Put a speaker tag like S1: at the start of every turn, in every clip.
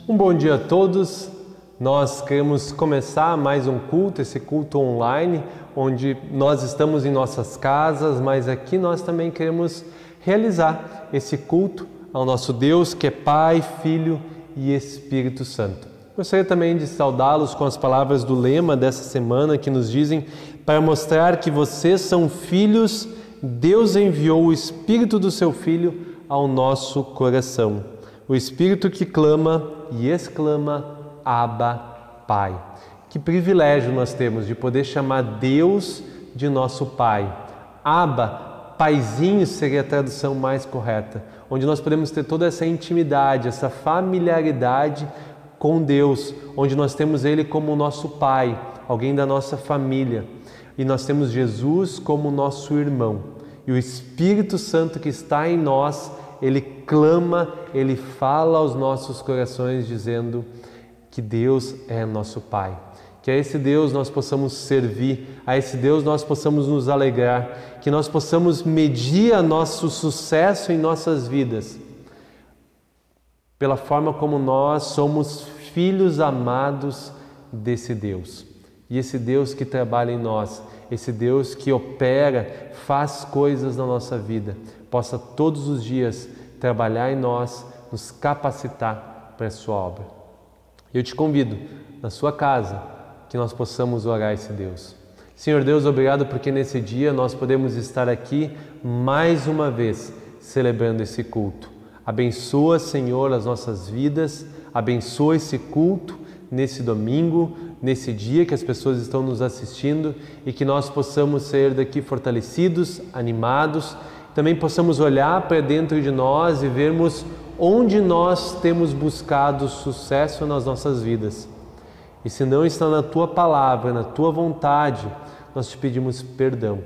S1: Um bom dia a todos. Nós queremos começar mais um culto, esse culto online, onde nós estamos em nossas casas, mas aqui nós também queremos realizar esse culto ao nosso Deus, que é Pai, Filho e Espírito Santo. Gostaria também de saudá-los com as palavras do lema dessa semana, que nos dizem: para mostrar que vocês são filhos, Deus enviou o Espírito do seu Filho ao nosso coração. O Espírito que clama e exclama: Abba, Pai. Que privilégio nós temos de poder chamar Deus de nosso Pai. Abba, Paizinho seria a tradução mais correta, onde nós podemos ter toda essa intimidade, essa familiaridade com Deus, onde nós temos Ele como nosso Pai, alguém da nossa família, e nós temos Jesus como nosso irmão. E o Espírito Santo que está em nós, Ele clama, Ele fala aos nossos corações dizendo que Deus é nosso Pai. Que a esse Deus nós possamos servir, a esse Deus nós possamos nos alegrar, que nós possamos medir o nosso sucesso em nossas vidas pela forma como nós somos filhos amados desse Deus. E esse Deus que trabalha em nós, esse Deus que opera, faz coisas na nossa vida, possa todos os dias trabalhar em nós, nos capacitar para a sua obra. Eu te convido, na sua casa, que nós possamos orar a esse Deus. Senhor Deus, obrigado porque nesse dia nós podemos estar aqui mais uma vez celebrando esse culto. Abençoa, Senhor, as nossas vidas, abençoa esse culto nesse domingo, nesse dia que as pessoas estão nos assistindo e que nós possamos sair daqui fortalecidos, animados, também possamos olhar para dentro de nós e vermos onde nós temos buscado sucesso nas nossas vidas. E se não está na Tua palavra, na Tua vontade, nós te pedimos perdão.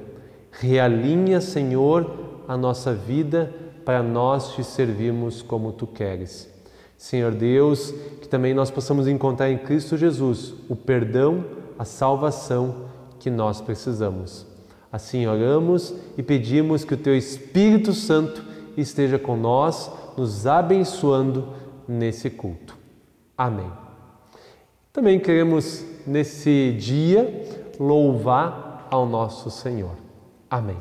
S1: Realinha, Senhor, a nossa vida para nós te servirmos como Tu queres. Senhor Deus, que também nós possamos encontrar em Cristo Jesus o perdão, a salvação que nós precisamos. Assim oramos e pedimos que o Teu Espírito Santo esteja com nós, nos abençoando nesse culto. Amém. Também queremos nesse dia louvar ao nosso Senhor. Amém.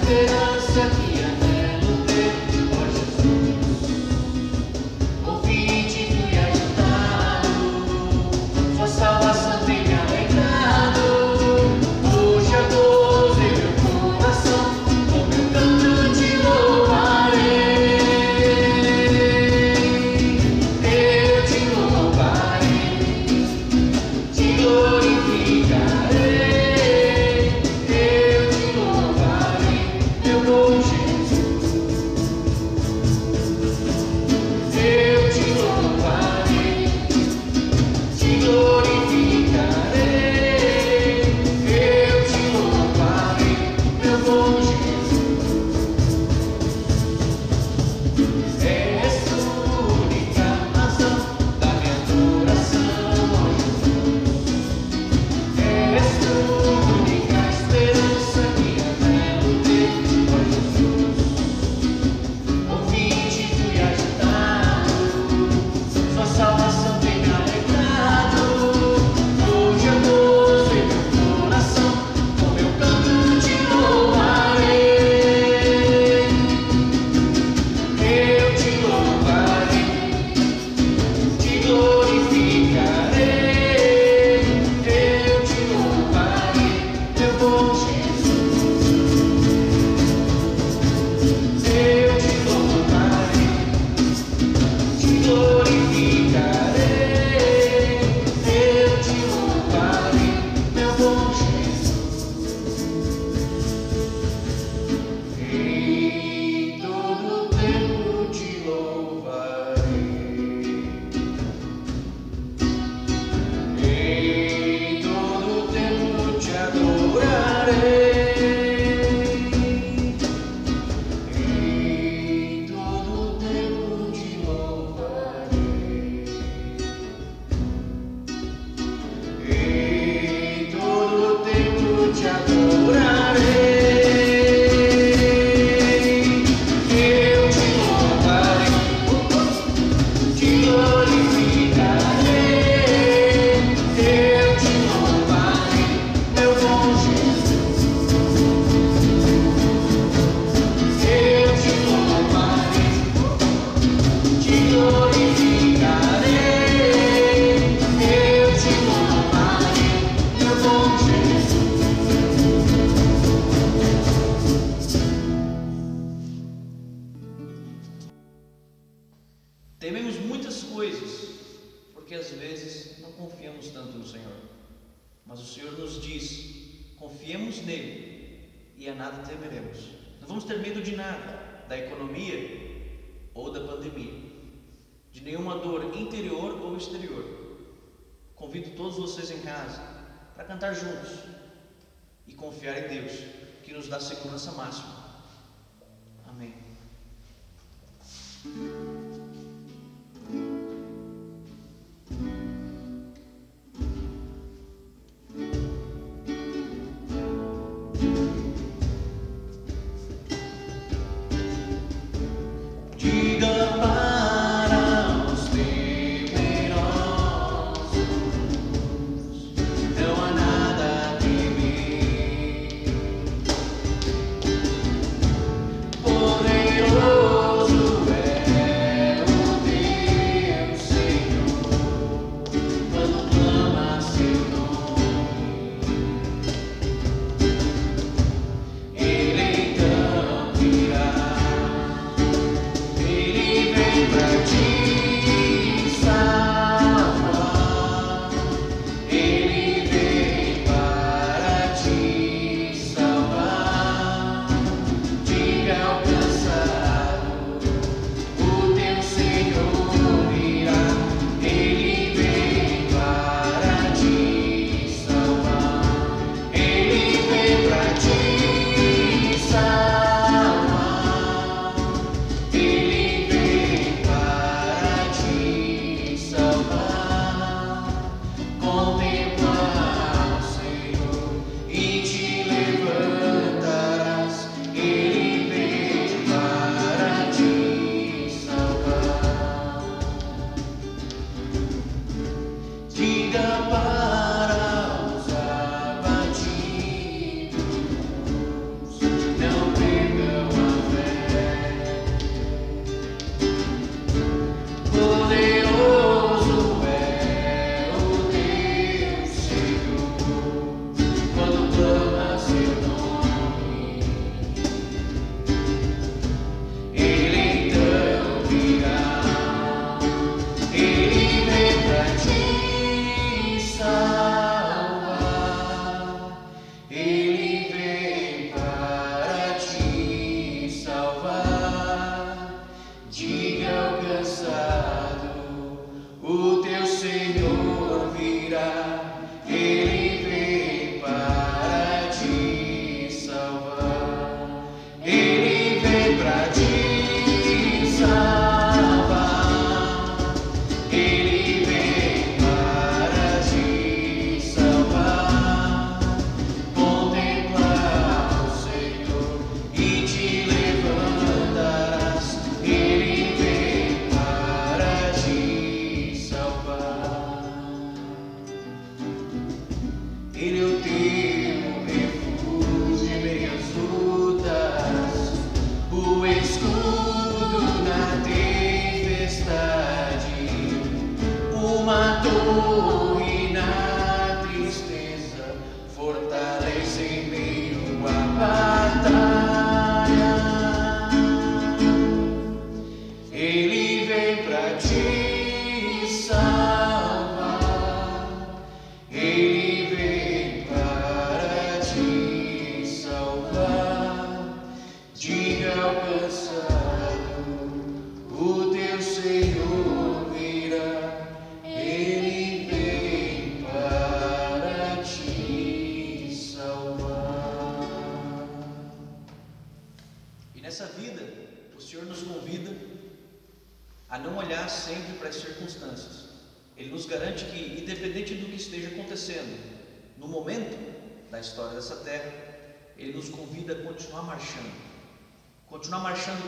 S2: Esperança que anelo ter, ó Jesus. o Senhor nos diz: confiemos nele e a nada temeremos. Não vamos ter medo de nada, da economia ou da pandemia, de nenhuma dor interior ou exterior. Convido todos vocês em casa para cantar juntos e confiar em Deus, que nos dá segurança máxima. Amém. Nessa vida, o Senhor nos convida a não olhar sempre para as circunstâncias. Ele nos garante que, independente do que esteja acontecendo no momento da história dessa terra, Ele nos convida a continuar marchando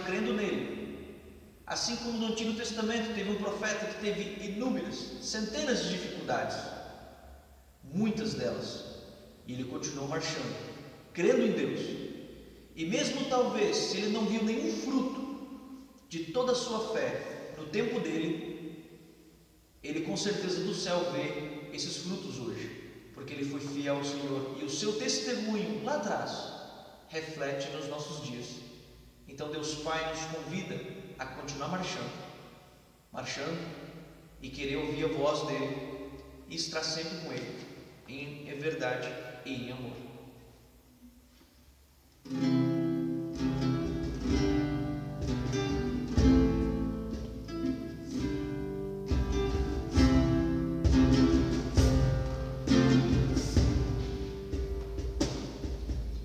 S2: crendo nele. Assim como no Antigo Testamento teve um profeta que teve inúmeras, centenas de dificuldades, muitas delas, e ele continuou marchando, crendo em Deus. E mesmo talvez, se ele não viu nenhum fruto de toda a sua fé no tempo dele, ele com certeza do céu vê esses frutos hoje, porque ele foi fiel ao Senhor, e o seu testemunho lá atrás reflete nos nossos dias. Então Deus Pai nos convida a continuar marchando e querer ouvir a voz dele e estar sempre com ele. em verdade e em amor.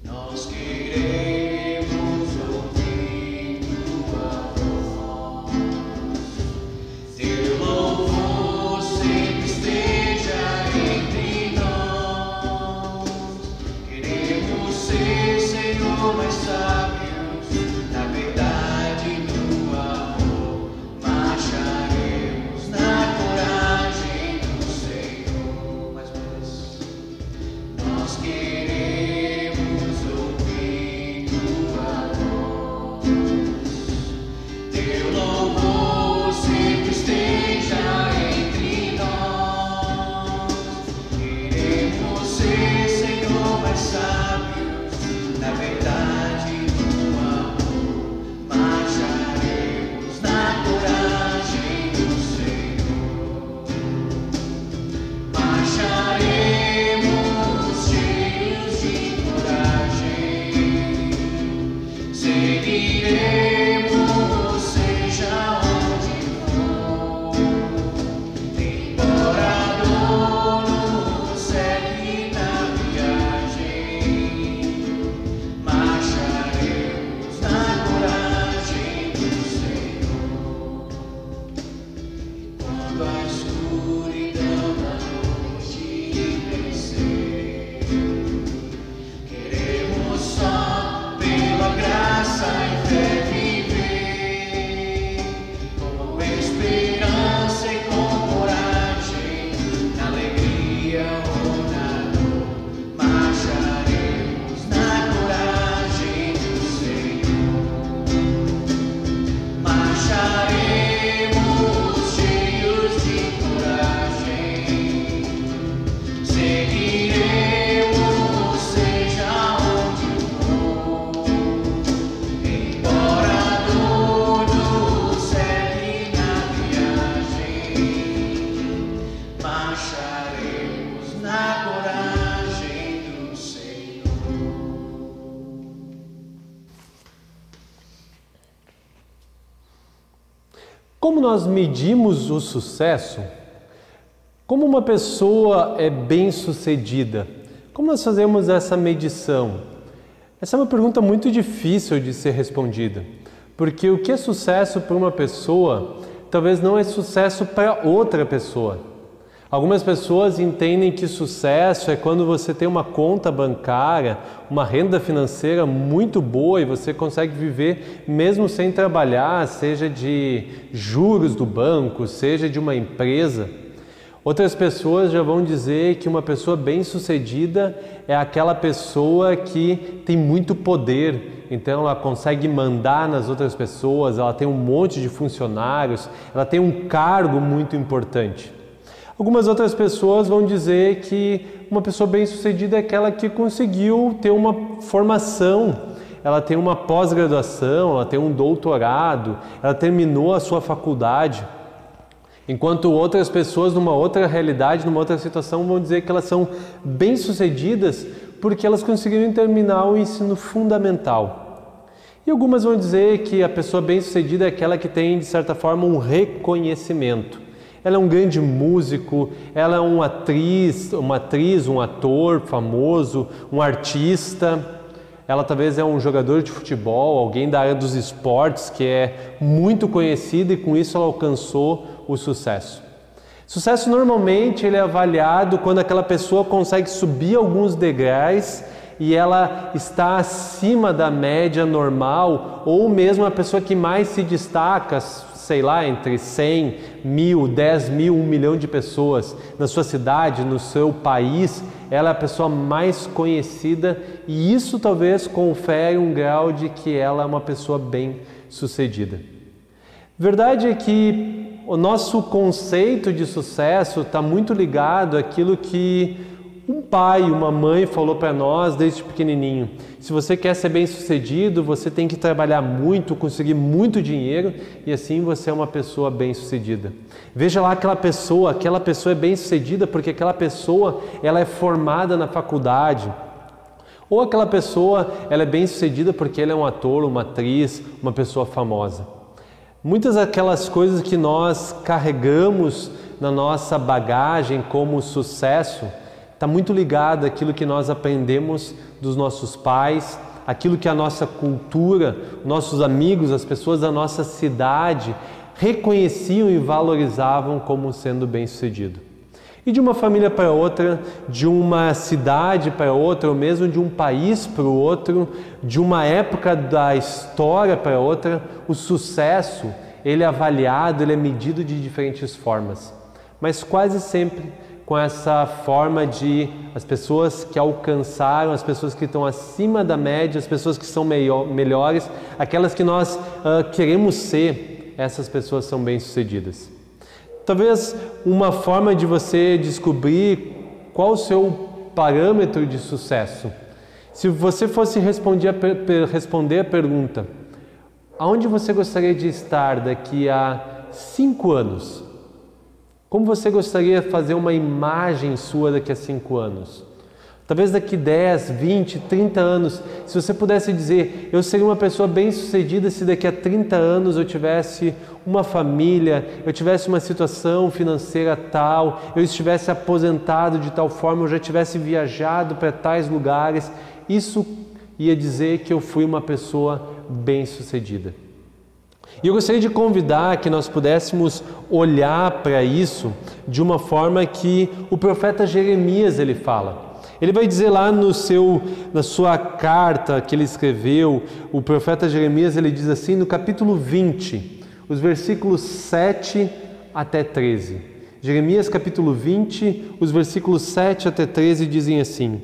S2: Nós queremos ouvir tua voz, teu louvor sempre esteja entre nós. Queremos ser, Senhor, mais sábios na verdade e no amor. Marcharemos na coragem do Senhor. Mais uma vez. Nós queremos ouvir tua voz, teu louvor sempre esteja entre nós. Queremos ser, Senhor, mais sábios na verdade e no amor. Marcharemos na coragem do Senhor. Marcharemos cheios de coragem, seguiremos seja onde for, embora a dor nos segue na viagem. Marcharemos na coragem do Senhor. Quando a escuridão da noite crescer, queremos só pela graça e fé viver, com esperança e com coragem, na alegria ou na dor. Marcharemos na coragem do Senhor. Marcharemos cheios de coragem, seguiremos seja onde for, embora a dor nos segue na viagem. Marcharemos na coragem do Senhor.
S1: Como nós medimos o sucesso? Como uma pessoa é bem-sucedida? Como nós fazemos essa medição? Essa é uma pergunta muito difícil de ser respondida, porque o que é sucesso para uma pessoa talvez não é sucesso para outra pessoa. Algumas pessoas entendem que sucesso é quando você tem uma conta bancária, uma renda financeira muito boa e você consegue viver mesmo sem trabalhar, seja de juros do banco, seja de uma empresa. Outras pessoas já vão dizer que uma pessoa bem-sucedida é aquela pessoa que tem muito poder, então ela consegue mandar nas outras pessoas, ela tem um monte de funcionários, ela tem um cargo muito importante. Algumas outras pessoas vão dizer que uma pessoa bem-sucedida é aquela que conseguiu ter uma formação, ela tem uma pós-graduação, ela tem um doutorado, ela terminou a sua faculdade. Enquanto outras pessoas, numa outra realidade, numa outra situação, vão dizer que elas são bem-sucedidas porque elas conseguiram terminar o ensino fundamental. E algumas vão dizer que a pessoa bem-sucedida é aquela que tem, de certa forma, um reconhecimento. Ela é um grande músico, ela é uma atriz, um ator famoso, um artista. Ela talvez é um jogador de futebol, alguém da área dos esportes que é muito conhecido e com isso ela alcançou o sucesso. Sucesso normalmente ele é avaliado quando aquela pessoa consegue subir alguns degraus e ela está acima da média normal, ou mesmo a pessoa que mais se destaca, sei lá, entre 100 mil, 10 mil, 1 milhão de pessoas na sua cidade, no seu país, ela é a pessoa mais conhecida e isso talvez confere um grau de que ela é uma pessoa bem-sucedida. Verdade é que o nosso conceito de sucesso está muito ligado àquilo que um pai, uma mãe falou para nós desde pequenininho: se você quer ser bem-sucedido, você tem que trabalhar muito, conseguir muito dinheiro e assim você é uma pessoa bem-sucedida. Veja lá aquela pessoa é bem-sucedida porque aquela pessoa ela é formada na faculdade. Ou aquela pessoa ela é bem-sucedida porque ele é um ator, uma atriz, uma pessoa famosa. Muitas daquelas coisas que nós carregamos na nossa bagagem como sucesso está muito ligado àquilo que nós aprendemos dos nossos pais, aquilo que a nossa cultura, nossos amigos, as pessoas da nossa cidade reconheciam e valorizavam como sendo bem-sucedido. E de uma família para outra, de uma cidade para outra, ou mesmo de um país para o outro, de uma época da história para outra, o sucesso, ele é avaliado, ele é medido de diferentes formas. Mas quase sempre com essa forma de as pessoas que alcançaram, as pessoas que estão acima da média, as pessoas que são melhores, aquelas que nós queremos ser, essas pessoas são bem-sucedidas. Talvez uma forma de você descobrir qual o seu parâmetro de sucesso. Se você fosse responder a pergunta: aonde você gostaria de estar daqui a 5 anos? Como você gostaria de fazer uma imagem sua daqui a 5 anos? Talvez daqui 10, 20, 30 anos, se você pudesse dizer: eu seria uma pessoa bem-sucedida se daqui a 30 anos eu tivesse uma família, eu tivesse uma situação financeira tal, eu estivesse aposentado de tal forma, eu já tivesse viajado para tais lugares, isso ia dizer que eu fui uma pessoa bem-sucedida. E eu gostaria de convidar que nós pudéssemos olhar para isso de uma forma que o profeta Jeremias ele fala. Ele vai dizer lá na sua carta que ele escreveu, o profeta Jeremias ele diz assim no capítulo 20, os versículos 7 até 13. Jeremias capítulo 20, os versículos 7 até 13 dizem assim: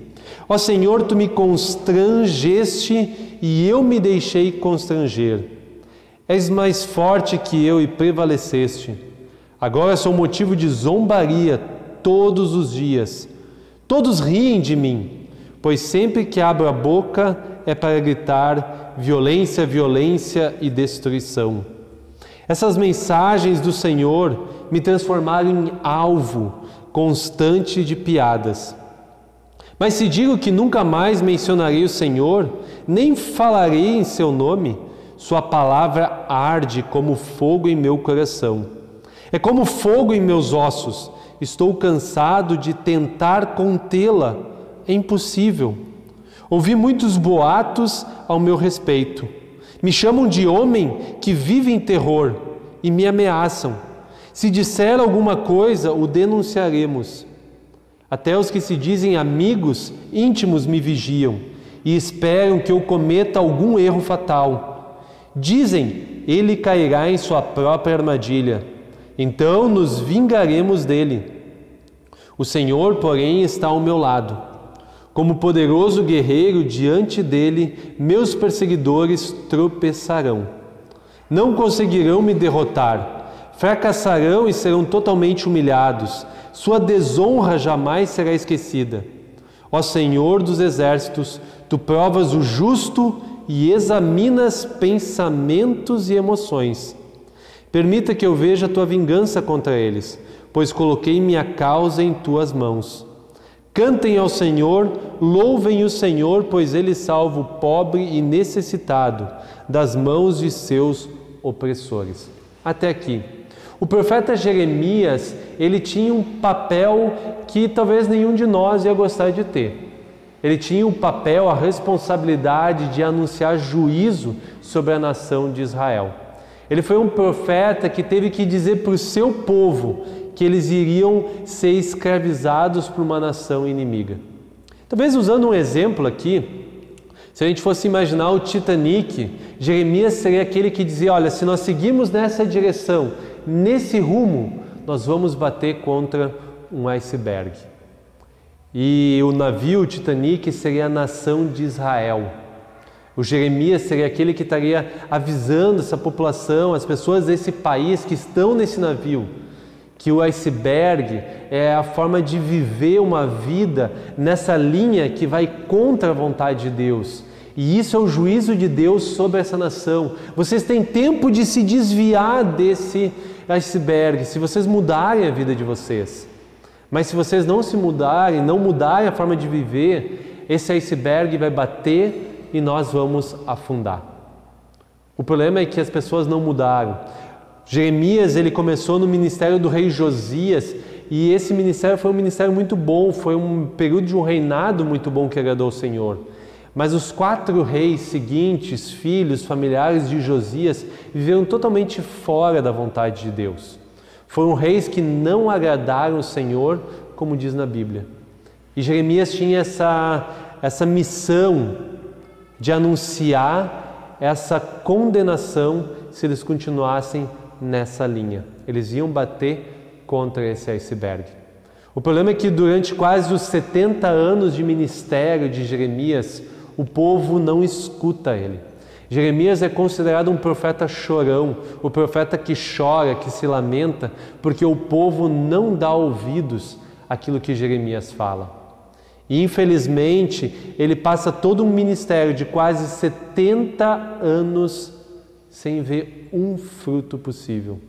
S1: Ó Senhor, tu me constrangeste e eu me deixei constranger. És mais forte que eu e prevaleceste. Agora sou motivo de zombaria todos os dias. Todos riem de mim, pois sempre que abro a boca é para gritar violência, violência e destruição. Essas mensagens do Senhor me transformaram em alvo constante de piadas. Mas se digo que nunca mais mencionarei o Senhor, nem falarei em seu nome, sua palavra arde como fogo em meu coração. É como fogo em meus ossos. Estou cansado de tentar contê-la. É impossível. Ouvi muitos boatos ao meu respeito. Me chamam de homem que vive em terror e me ameaçam. Se disser alguma coisa, o denunciaremos. Até os que se dizem amigos íntimos me vigiam e esperam que eu cometa algum erro fatal. Dizem, ele cairá em sua própria armadilha. Então nos vingaremos dele. O Senhor, porém, está ao meu lado. Como poderoso guerreiro, diante dele, meus perseguidores tropeçarão. Não conseguirão me derrotar. Fracassarão e serão totalmente humilhados. Sua desonra jamais será esquecida. Ó Senhor dos exércitos, tu provas o justo e examinas pensamentos e emoções. Permita que eu veja a tua vingança contra eles, pois coloquei minha causa em tuas mãos. Cantem ao Senhor, louvem o Senhor, pois ele salva o pobre e necessitado das mãos de seus opressores. Até aqui. O profeta Jeremias, ele tinha um papel que talvez nenhum de nós ia gostar de ter. Ele tinha o papel, a responsabilidade de anunciar juízo sobre a nação de Israel. Ele foi um profeta que teve que dizer para o seu povo que eles iriam ser escravizados por uma nação inimiga. Talvez usando um exemplo aqui, se a gente fosse imaginar o Titanic, Jeremias seria aquele que dizia: olha, se nós seguirmos nessa direção, nesse rumo, nós vamos bater contra um iceberg. E o navio o Titanic seria a nação de Israel. O Jeremias seria aquele que estaria avisando essa população, as pessoas desse país que estão nesse navio, que o iceberg é a forma de viver uma vida nessa linha que vai contra a vontade de Deus. E isso é o juízo de Deus sobre essa nação. Vocês têm tempo de se desviar desse iceberg, se vocês mudarem a vida de vocês. Mas se vocês não se mudarem, não mudarem a forma de viver, esse iceberg vai bater e nós vamos afundar. O problema é que as pessoas não mudaram. Jeremias, ele começou no ministério do rei Josias, e esse ministério foi um ministério muito bom, foi um período de um reinado muito bom que agradou ao Senhor. Mas os 4 reis seguintes, filhos, familiares de Josias, viveram totalmente fora da vontade de Deus. Foram reis que não agradaram o Senhor, como diz na Bíblia. E Jeremias tinha essa missão de anunciar essa condenação se eles continuassem nessa linha. Eles iam bater contra esse iceberg. O problema é que durante quase os 70 anos de ministério de Jeremias, o povo não escuta ele. Jeremias é considerado um profeta chorão, o profeta que chora, que se lamenta, porque o povo não dá ouvidos àquilo que Jeremias fala. E infelizmente, ele passa todo um ministério de quase 70 anos sem ver um fruto possível.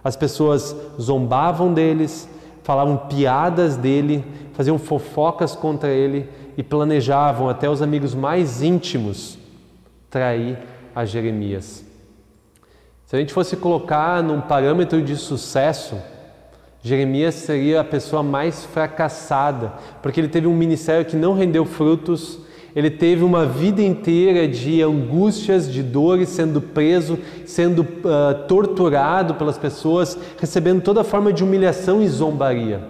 S1: As pessoas zombavam deles, falavam piadas dele, faziam fofocas contra ele e planejavam até os amigos mais íntimos trair a Jeremias. Se a gente fosse colocar num parâmetro de sucesso, Jeremias seria a pessoa mais fracassada, porque ele teve um ministério que não rendeu frutos, ele teve uma vida inteira de angústias, de dores, sendo preso, sendo torturado pelas pessoas, recebendo toda forma de humilhação e zombaria.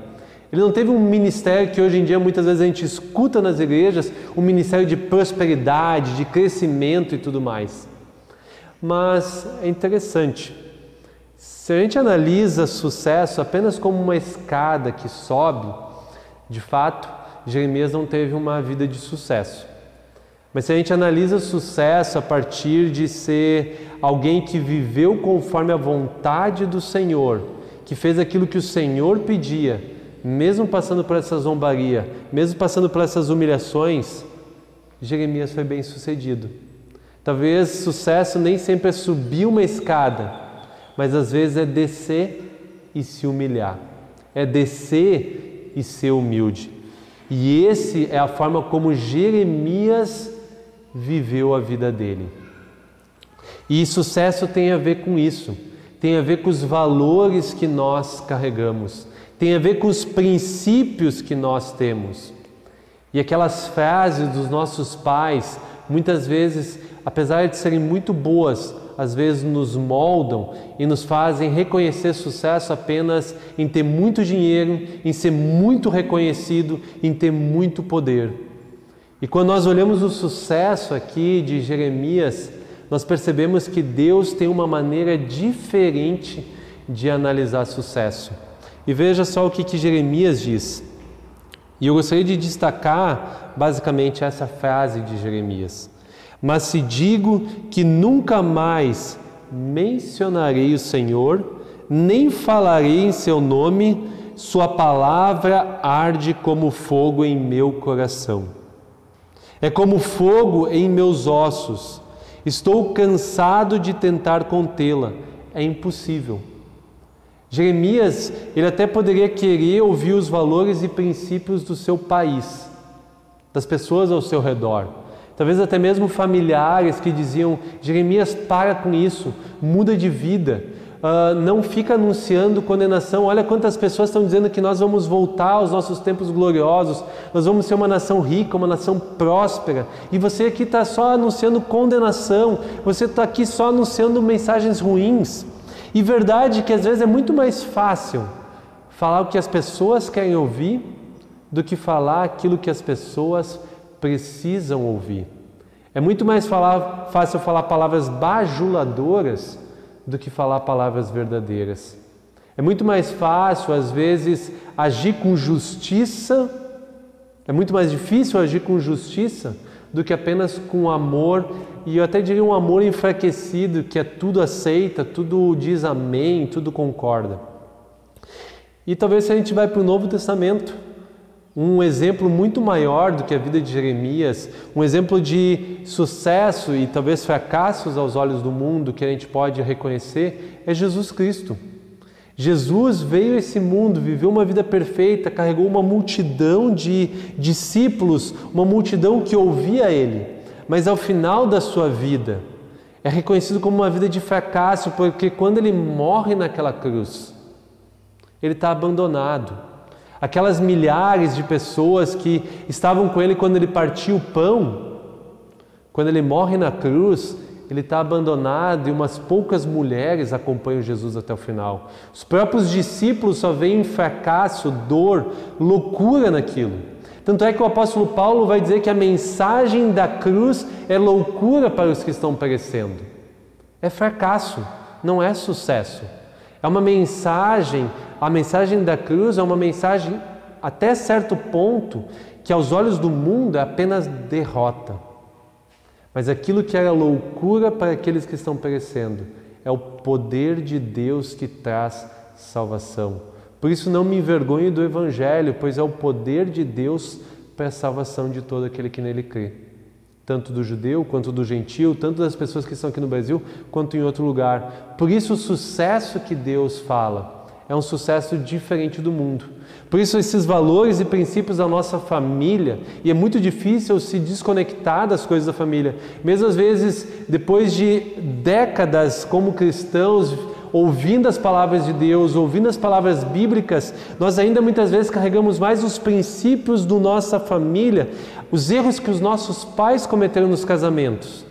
S1: Ele não teve um ministério que hoje em dia muitas vezes a gente escuta nas igrejas, um ministério de prosperidade, de crescimento e tudo mais. Mas é interessante, se a gente analisa sucesso apenas como uma escada que sobe, de fato, Jeremias não teve uma vida de sucesso. Mas se a gente analisa sucesso a partir de ser alguém que viveu conforme a vontade do Senhor, que fez aquilo que o Senhor pedia, mesmo passando por essa zombaria, mesmo passando por essas humilhações, Jeremias foi bem sucedido. Talvez sucesso nem sempre é subir uma escada, mas às vezes é descer e se humilhar, é descer e ser humilde. E esse é a forma como Jeremias viveu a vida dele. E sucesso tem a ver com isso, tem a ver com os valores que nós carregamos, tem a ver com os princípios que nós temos. E aquelas frases dos nossos pais, muitas vezes, apesar de serem muito boas, às vezes nos moldam e nos fazem reconhecer sucesso apenas em ter muito dinheiro, em ser muito reconhecido, em ter muito poder. E quando nós olhamos o sucesso aqui de Jeremias, nós percebemos que Deus tem uma maneira diferente de analisar sucesso. E veja só o que Jeremias diz. E eu gostaria de destacar basicamente essa frase de Jeremias. Mas se digo que nunca mais mencionarei o Senhor, nem falarei em seu nome, sua palavra arde como fogo em meu coração. É como fogo em meus ossos. Estou cansado de tentar contê-la. É impossível. Jeremias, ele até poderia querer ouvir os valores e princípios do seu país, das pessoas ao seu redor. Talvez até mesmo familiares que diziam: Jeremias, para com isso, muda de vida, não fica anunciando condenação. Olha quantas pessoas estão dizendo que nós vamos voltar aos nossos tempos gloriosos, nós vamos ser uma nação rica, uma nação próspera, e você aqui está só anunciando condenação, você está aqui só anunciando mensagens ruins. E verdade que às vezes é muito mais fácil falar o que as pessoas querem ouvir do que falar aquilo que as pessoas precisam ouvir. É muito mais fácil falar palavras bajuladoras do que falar palavras verdadeiras. É muito mais fácil, às vezes, agir com justiça, é muito mais difícil agir com justiça do que apenas com amor, e eu até diria um amor enfraquecido, que é tudo aceita, tudo diz amém, tudo concorda. E talvez se a gente vai para o Novo Testamento, um exemplo muito maior do que a vida de Jeremias, um exemplo de sucesso e talvez fracassos aos olhos do mundo que a gente pode reconhecer, é Jesus Cristo. Jesus veio a esse mundo, viveu uma vida perfeita, carregou uma multidão de discípulos, uma multidão que ouvia Ele, mas ao final da sua vida é reconhecido como uma vida de fracasso, porque quando Ele morre naquela cruz, Ele está abandonado. Aquelas milhares de pessoas que estavam com Ele quando Ele partiu o pão, quando Ele morre na cruz, Ele está abandonado e umas poucas mulheres acompanham Jesus até o final. Os próprios discípulos só veem fracasso, dor, loucura naquilo. Tanto é que o apóstolo Paulo vai dizer que a mensagem da cruz é loucura para os que estão perecendo. É fracasso, não é sucesso. É uma mensagem, a mensagem da cruz é uma mensagem até certo ponto que aos olhos do mundo é apenas derrota. Mas aquilo que era loucura para aqueles que estão perecendo é o poder de Deus que traz salvação. Por isso não me envergonhe do Evangelho, pois é o poder de Deus para a salvação de todo aquele que nele crê. Tanto do judeu, quanto do gentio, tanto das pessoas que estão aqui no Brasil, quanto em outro lugar. Por isso o sucesso que Deus fala é um sucesso diferente do mundo. Por isso esses valores e princípios da nossa família, e é muito difícil se desconectar das coisas da família. Mesmo às vezes, depois de décadas como cristãos, ouvindo as palavras de Deus, ouvindo as palavras bíblicas, nós ainda muitas vezes carregamos mais os princípios da nossa família, os erros que os nossos pais cometeram nos casamentos.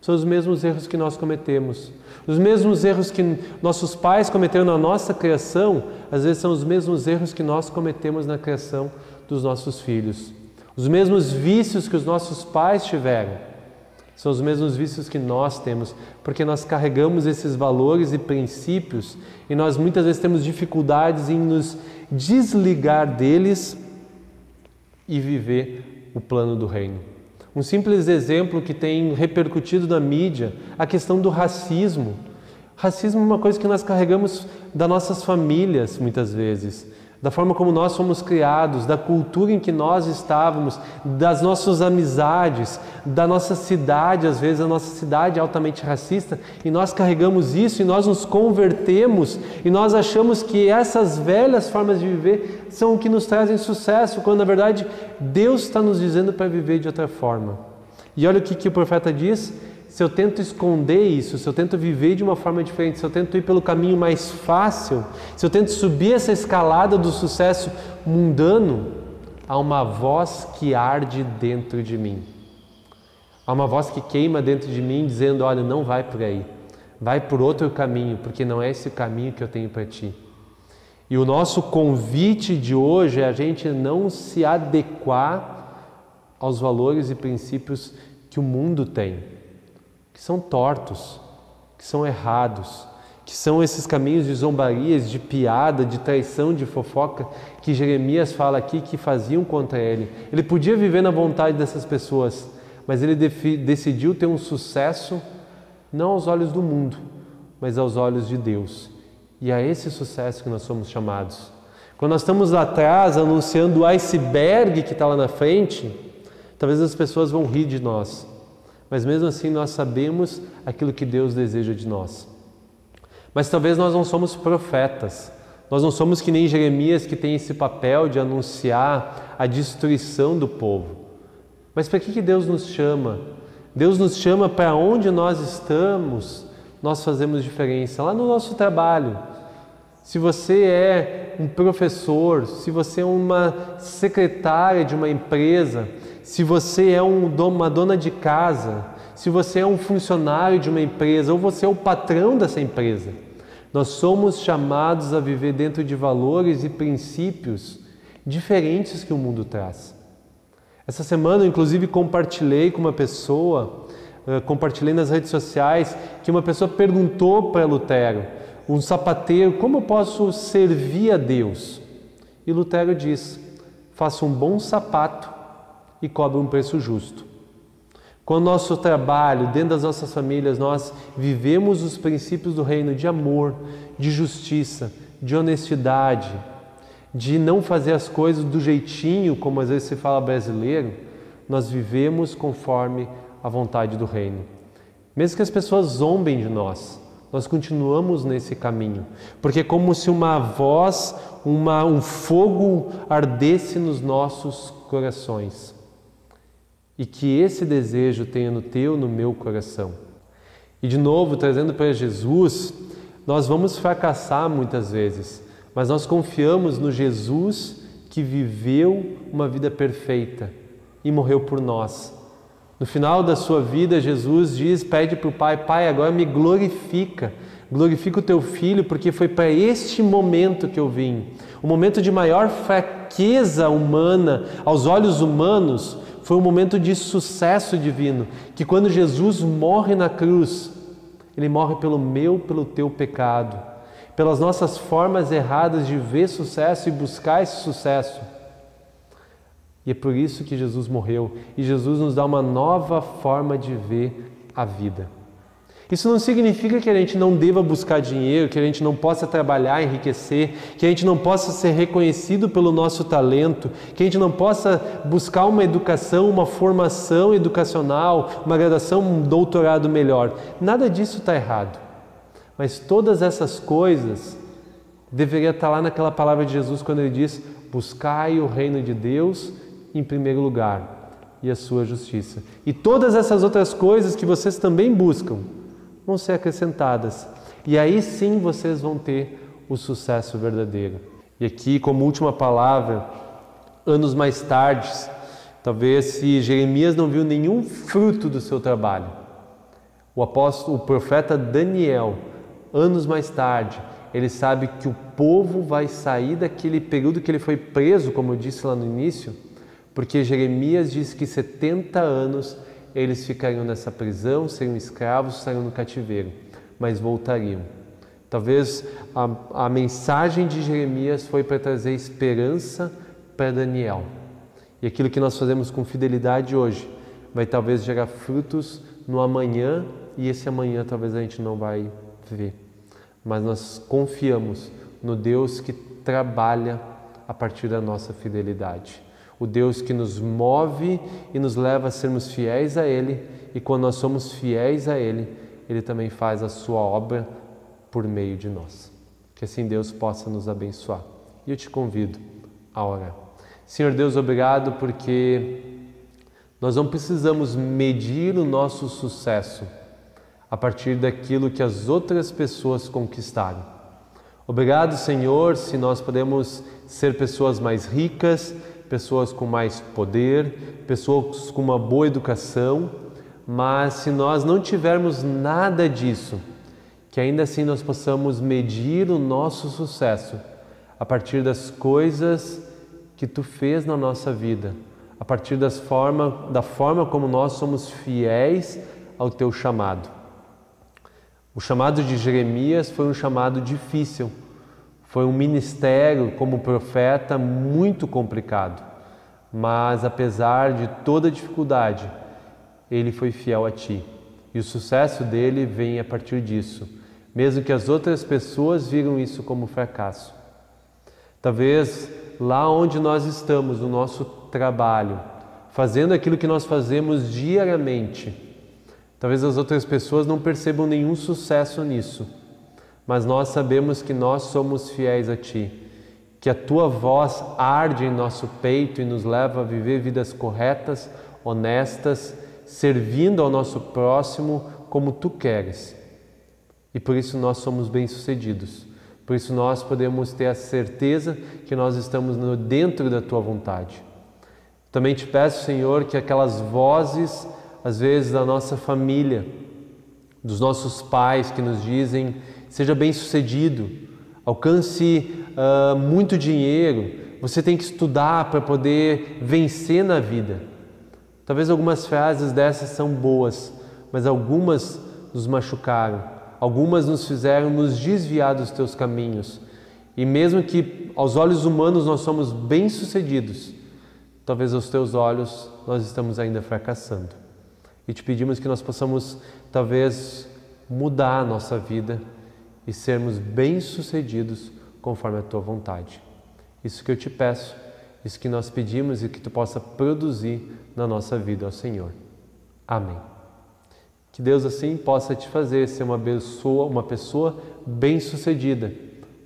S1: São os mesmos erros que nós cometemos. Os mesmos erros que nossos pais cometeram na nossa criação, às vezes são os mesmos erros que nós cometemos na criação dos nossos filhos. Os mesmos vícios que os nossos pais tiveram, são os mesmos vícios que nós temos, porque nós carregamos esses valores e princípios e nós muitas vezes temos dificuldades em nos desligar deles e viver o plano do reino. Um simples exemplo que tem repercutido na mídia, a questão do racismo. Racismo é uma coisa que nós carregamos das nossas famílias, muitas vezes, da forma como nós fomos criados, da cultura em que nós estávamos, das nossas amizades, da nossa cidade. Às vezes a nossa cidade é altamente racista e nós carregamos isso e nós nos convertemos e nós achamos que essas velhas formas de viver são o que nos trazem sucesso, quando na verdade Deus está nos dizendo para viver de outra forma. E olha o que o profeta diz: se eu tento esconder isso, se eu tento viver de uma forma diferente, se eu tento ir pelo caminho mais fácil, se eu tento subir essa escalada do sucesso mundano, há uma voz que arde dentro de mim. Há uma voz que queima dentro de mim dizendo: olha, não vai por aí, vai por outro caminho, porque não é esse caminho que eu tenho para ti. E o nosso convite de hoje é a gente não se adequar aos valores e princípios que o mundo tem, que são tortos, que são errados, que são esses caminhos de zombarias, de piada, de traição, de fofoca, que Jeremias fala aqui que faziam contra ele. Ele podia viver na vontade dessas pessoas, mas ele decidiu ter um sucesso não aos olhos do mundo, mas aos olhos de Deus. E é esse sucesso que nós somos chamados. Quando nós estamos lá atrás anunciando o iceberg que está lá na frente, talvez as pessoas vão rir de nós. Mas mesmo assim nós sabemos aquilo que Deus deseja de nós. Mas talvez nós não somos profetas. Nós não somos que nem Jeremias, que tem esse papel de anunciar a destruição do povo. Mas para que Deus nos chama? Deus nos chama para onde nós estamos, nós fazemos diferença. Lá no nosso trabalho. Se você é um professor, se você é uma secretária de uma empresa, se você é uma dona de casa, se você é um funcionário de uma empresa ou você é o patrão dessa empresa, nós somos chamados a viver dentro de valores e princípios diferentes que o mundo traz. Essa semana, inclusive, compartilhei com uma pessoa, compartilhei nas redes sociais, que uma pessoa perguntou para Lutero, um sapateiro: como eu posso servir a Deus? E Lutero diz: faça um bom sapato e cobre um preço justo. Com o nosso trabalho, dentro das nossas famílias, nós vivemos os princípios do reino de amor, de justiça, de honestidade, de não fazer as coisas do jeitinho, como às vezes se fala brasileiro, nós vivemos conforme a vontade do reino. Mesmo que as pessoas zombem de nós continuamos nesse caminho, porque é como se uma voz, um fogo ardesse nos nossos corações, e que esse desejo tenha no teu, no meu coração. E de novo, trazendo para Jesus, nós vamos fracassar muitas vezes, mas nós confiamos no Jesus que viveu uma vida perfeita e morreu por nós. No final da sua vida, Jesus pede para o Pai: Pai, agora me glorifica o teu Filho, porque foi para este momento que eu vim. O momento de maior fraqueza humana, aos olhos humanos, foi um momento de sucesso divino, que quando Jesus morre na cruz, Ele morre pelo teu pecado, pelas nossas formas erradas de ver sucesso e buscar esse sucesso. E é por isso que Jesus morreu. E Jesus nos dá uma nova forma de ver a vida. Isso não significa que a gente não deva buscar dinheiro, que a gente não possa trabalhar, enriquecer, que a gente não possa ser reconhecido pelo nosso talento, que a gente não possa buscar uma educação, uma formação educacional, uma graduação, um doutorado melhor. Nada disso está errado. Mas todas essas coisas deveriam estar lá naquela palavra de Jesus quando Ele diz: buscai o reino de Deus em primeiro lugar e a sua justiça. E todas essas outras coisas que vocês também buscam vão ser acrescentadas. E aí sim vocês vão ter o sucesso verdadeiro. E aqui, como última palavra, anos mais tarde, talvez se Jeremias não viu nenhum fruto do seu trabalho, o profeta Daniel, anos mais tarde, ele sabe que o povo vai sair daquele período que ele foi preso, como eu disse lá no início, porque Jeremias diz que 70 anos eles ficariam nessa prisão, seriam escravos, estariam no cativeiro, mas voltariam. Talvez a mensagem de Jeremias foi para trazer esperança para Daniel. E aquilo que nós fazemos com fidelidade hoje vai talvez gerar frutos no amanhã, e esse amanhã talvez a gente não vai ver. Mas nós confiamos no Deus que trabalha a partir da nossa fidelidade. O Deus que nos move e nos leva a sermos fiéis a Ele, e quando nós somos fiéis a Ele, Ele também faz a sua obra por meio de nós. Que assim Deus possa nos abençoar. E eu te convido a orar. Senhor Deus, obrigado porque nós não precisamos medir o nosso sucesso a partir daquilo que as outras pessoas conquistaram. Obrigado, Senhor, se nós podemos ser pessoas mais ricas, pessoas com mais poder, pessoas com uma boa educação, mas se nós não tivermos nada disso, que ainda assim nós possamos medir o nosso sucesso a partir das coisas que Tu fez na nossa vida, a partir da forma como nós somos fiéis ao Teu chamado. O chamado de Jeremias foi um chamado difícil, foi um ministério como profeta muito complicado, mas apesar de toda a dificuldade, ele foi fiel a Ti. E o sucesso dele vem a partir disso, mesmo que as outras pessoas viram isso como fracasso. Talvez lá onde nós estamos, no nosso trabalho, fazendo aquilo que nós fazemos diariamente, talvez as outras pessoas não percebam nenhum sucesso nisso, mas nós sabemos que nós somos fiéis a Ti, que a Tua voz arde em nosso peito e nos leva a viver vidas corretas, honestas, servindo ao nosso próximo como Tu queres. E por isso nós somos bem-sucedidos, por isso nós podemos ter a certeza que nós estamos dentro da Tua vontade. Também te peço, Senhor, que aquelas vozes, às vezes da nossa família, dos nossos pais que nos dizem: seja bem-sucedido, alcance muito dinheiro, você tem que estudar para poder vencer na vida. Talvez algumas frases dessas são boas, mas algumas nos machucaram, algumas nos fizeram nos desviar dos Teus caminhos. E mesmo que aos olhos humanos nós somos bem-sucedidos, talvez aos Teus olhos nós estamos ainda fracassando. E te pedimos que nós possamos talvez mudar a nossa vida e sermos bem-sucedidos conforme a Tua vontade. Isso que eu te peço, isso que nós pedimos e que Tu possa produzir na nossa vida, ó Senhor. Amém. Que Deus assim possa te fazer ser uma pessoa bem-sucedida,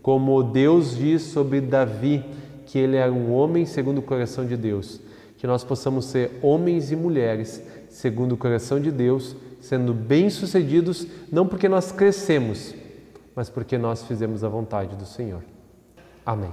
S1: como Deus diz sobre Davi, que ele era um homem segundo o coração de Deus. Que nós possamos ser homens e mulheres segundo o coração de Deus, sendo bem-sucedidos, não porque nós crescemos, mas porque nós fizemos a vontade do Senhor. Amém.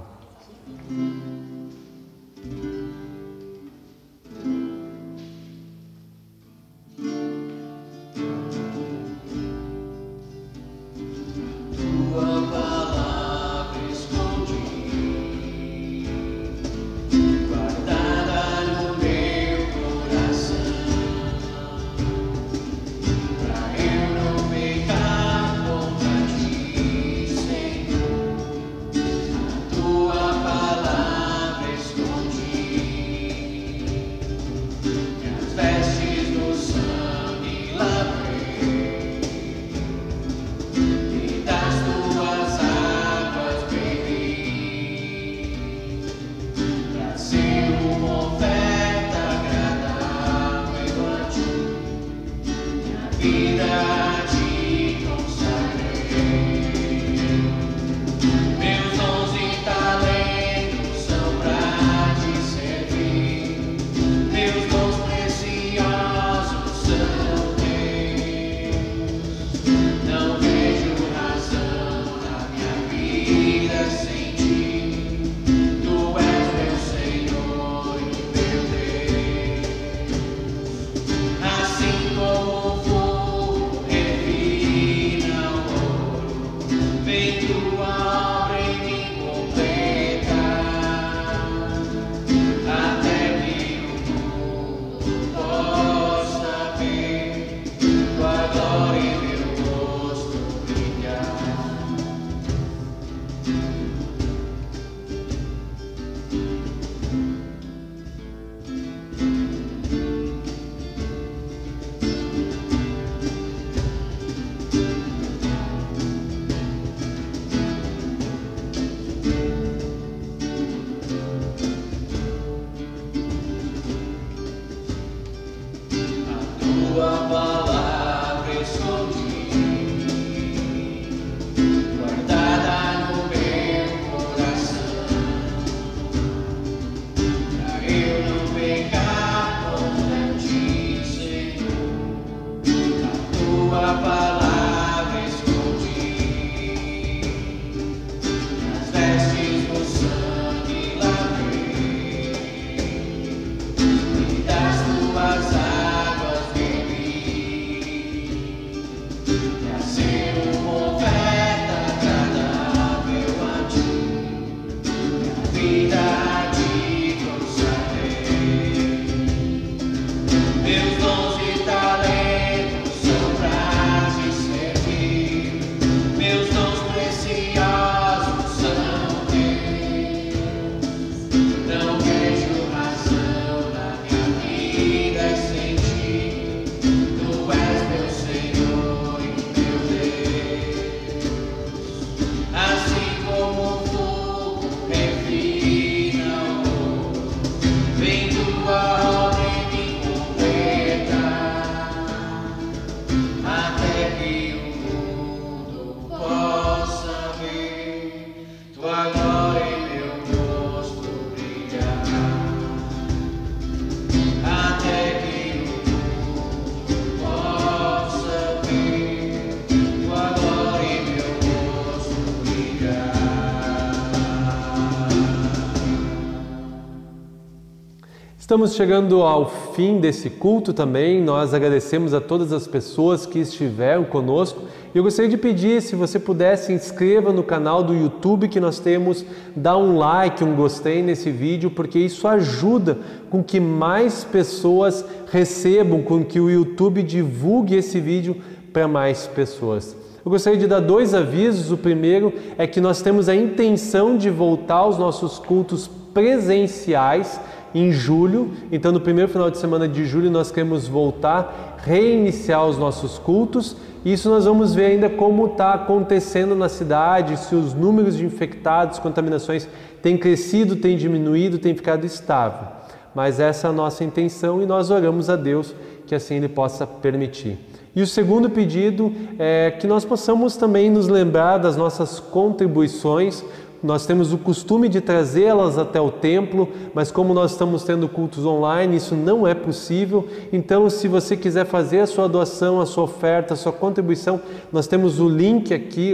S1: Estamos chegando ao fim desse culto também. Nós agradecemos a todas as pessoas que estiveram conosco. E eu gostaria de pedir, se você puder, se inscreva no canal do YouTube que nós temos, dá um like, um gostei nesse vídeo, porque isso ajuda com que mais pessoas recebam, com que o YouTube divulgue esse vídeo para mais pessoas. Eu gostaria de dar 2 avisos. O primeiro é que nós temos a intenção de voltar aos nossos cultos presenciais em julho. Então, no primeiro final de semana de julho, nós queremos voltar, reiniciar os nossos cultos. Isso nós vamos ver ainda como está acontecendo na cidade, se os números de infectados, contaminações têm crescido, têm diminuído, têm ficado estável. Mas essa é a nossa intenção e nós oramos a Deus que assim Ele possa permitir. E o segundo pedido é que nós possamos também nos lembrar das nossas contribuições. Nós temos o costume de trazê-las até o templo, mas como nós estamos tendo cultos online, isso não é possível. Então, se você quiser fazer a sua doação, a sua oferta, a sua contribuição, nós temos o link aqui,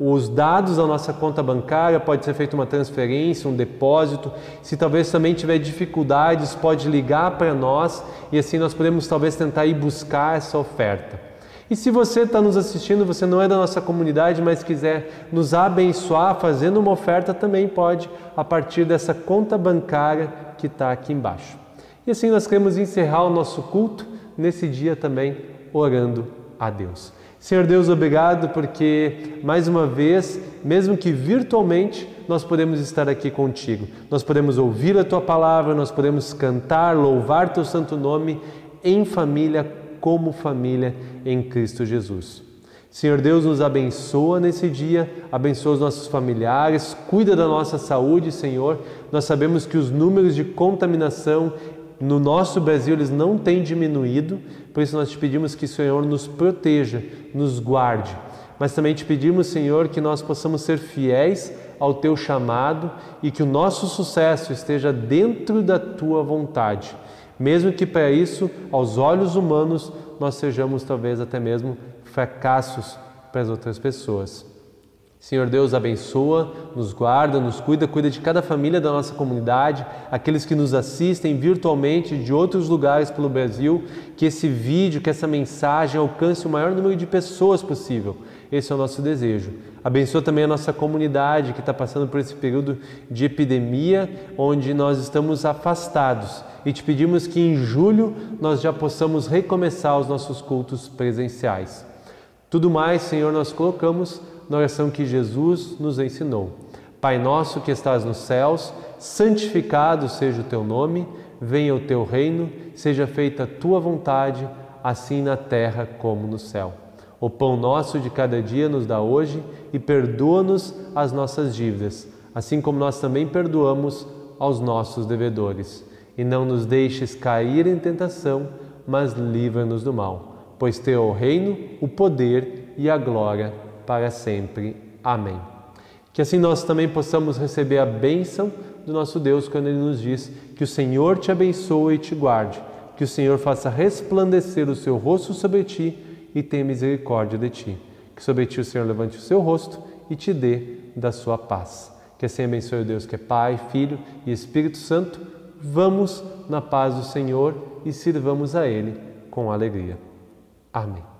S1: os dados da nossa conta bancária, pode ser feita uma transferência, um depósito. Se talvez também tiver dificuldades, pode ligar para nós e assim nós podemos talvez tentar ir buscar essa oferta. E se você está nos assistindo, você não é da nossa comunidade, mas quiser nos abençoar fazendo uma oferta, também pode a partir dessa conta bancária que está aqui embaixo. E assim nós queremos encerrar o nosso culto nesse dia também orando a Deus. Senhor Deus, obrigado porque mais uma vez, mesmo que virtualmente, nós podemos estar aqui contigo. Nós podemos ouvir a Tua palavra, nós podemos cantar, louvar Teu santo nome em família, como família em Cristo Jesus. Senhor Deus, nos abençoa nesse dia, abençoa os nossos familiares, cuida da nossa saúde, Senhor. Nós sabemos que os números de contaminação no nosso Brasil, eles não têm diminuído, por isso nós te pedimos que o Senhor nos proteja, nos guarde. Mas também te pedimos, Senhor, que nós possamos ser fiéis ao Teu chamado e que o nosso sucesso esteja dentro da Tua vontade. Mesmo que para isso, aos olhos humanos, nós sejamos talvez até mesmo fracassos para as outras pessoas. Senhor Deus, abençoa, nos guarda, nos cuida de cada família da nossa comunidade, aqueles que nos assistem virtualmente de outros lugares pelo Brasil, que esse vídeo, que essa mensagem alcance o maior número de pessoas possível. Esse é o nosso desejo. Abençoa também a nossa comunidade que está passando por esse período de epidemia, onde nós estamos afastados. E te pedimos que em julho nós já possamos recomeçar os nossos cultos presenciais. Tudo mais, Senhor, nós colocamos na oração que Jesus nos ensinou. Pai nosso que estás nos céus, santificado seja o Teu nome, venha o Teu reino, seja feita a Tua vontade, assim na terra como no céu. O pão nosso de cada dia nos dá hoje e perdoa-nos as nossas dívidas, assim como nós também perdoamos aos nossos devedores. E não nos deixes cair em tentação, mas livra-nos do mal. Pois Teu é o reino, o poder e a glória para sempre. Amém. Que assim nós também possamos receber a bênção do nosso Deus quando Ele nos diz que o Senhor te abençoe e te guarde, que o Senhor faça resplandecer o seu rosto sobre ti e tenha misericórdia de ti. Que sobre ti o Senhor levante o seu rosto e te dê da sua paz. Que assim abençoe o Deus que é Pai, Filho e Espírito Santo. Vamos na paz do Senhor e sirvamos a Ele com alegria. Amém.